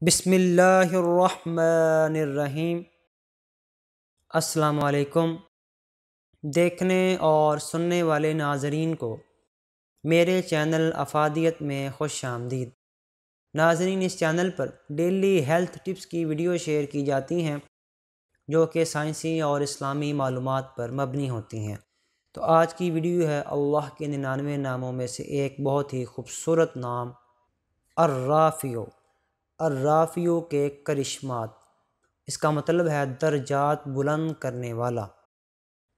بسم اللہ الرحمن الرحیم۔ السلام علیکم دیکھنے اور سننے والے ناظرین کو میرے چینل افادیت میں خوش آمدید۔ ناظرین، اس چینل پر ڈیلی ہیلتھ ٹپس کی ویڈیو شیئر کی جاتی ہیں جو کہ سائنسی اور اسلامی معلومات پر مبنی ہوتی ہیں۔ تو آج کی ویڈیو ہے اللہ کے 99 ناموں میں سے ایک بہت ہی خوبصورت نام الرافیو۔ الرافیو کے کرشمات، اس کا مطلب ہے درجات بلند کرنے والا۔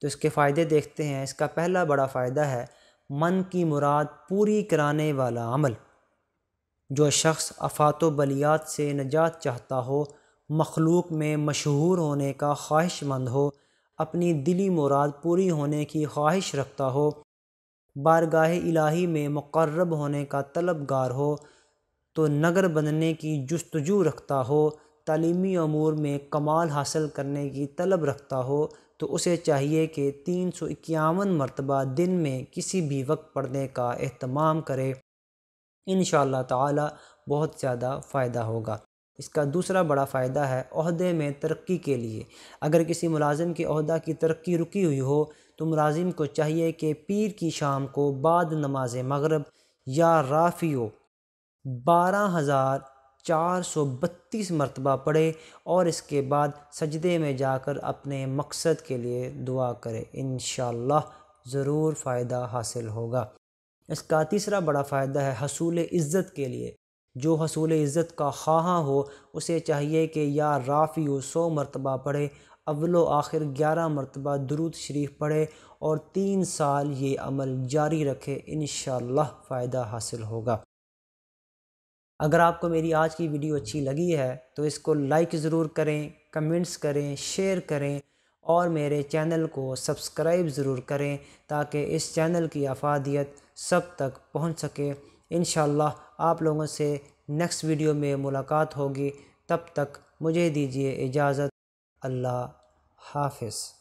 تو اس کے فائدے دیکھتے ہیں۔ اس کا پہلا بڑا فائدہ ہے من کی مراد پوری کرانے والا عمل۔ جو شخص آفات و بلیات سے نجات چاہتا ہو، مخلوق میں مشہور ہونے کا خواہش مند ہو، اپنی دلی مراد پوری ہونے کی خواہش رکھتا ہو، بارگاہ الہی میں مقرب ہونے کا طلبگار ہو، تو نگر بننے کی جستجو رکھتا ہو، تعلیمی امور میں کمال حاصل کرنے کی طلب رکھتا ہو، تو اسے چاہیے کہ 351 مرتبہ دن میں کسی بھی وقت پڑھنے کا اہتمام کرے۔ انشاءاللہ تعالی بہت زیادہ فائدہ ہوگا۔ اس کا دوسرا بڑا فائدہ ہے عہدے میں ترقی کے لیے۔ اگر کسی ملازم کے عہدہ کی ترقی رکی ہوئی ہو تو ملازم کو چاہیے کہ پیر کی شام کو بعد نماز مغرب یا رافیو 12,432 مرتبہ پڑھے اور اس کے بعد سجدے میں جا کر اپنے مقصد کے لیے دعا کرے۔ انشاءاللہ ضرور فائدہ حاصل ہوگا۔ اس کا تیسرا بڑا فائدہ ہے حصول عزت کے لیے۔ جو حصول عزت کا خواہاں ہو اسے چاہیے کہ یا رافیو 100 مرتبہ پڑھے، اول و آخر 11 مرتبہ درود شریف پڑھے اور 3 سال یہ عمل جاری رکھے۔ انشاءاللہ فائدہ حاصل ہوگا۔ اگر آپ کو میری آج کی ویڈیو اچھی لگی ہے تو اس کو لائک ضرور کریں، کمنٹس کریں، شیئر کریں اور میرے چینل کو سبسکرائب ضرور کریں تاکہ اس چینل کی افادیت سب تک پہنچ سکے۔ انشاءاللہ آپ لوگوں سے نیکسٹ ویڈیو میں ملاقات ہوگی۔ تب تک مجھے دیجیے اجازت۔ اللہ حافظ۔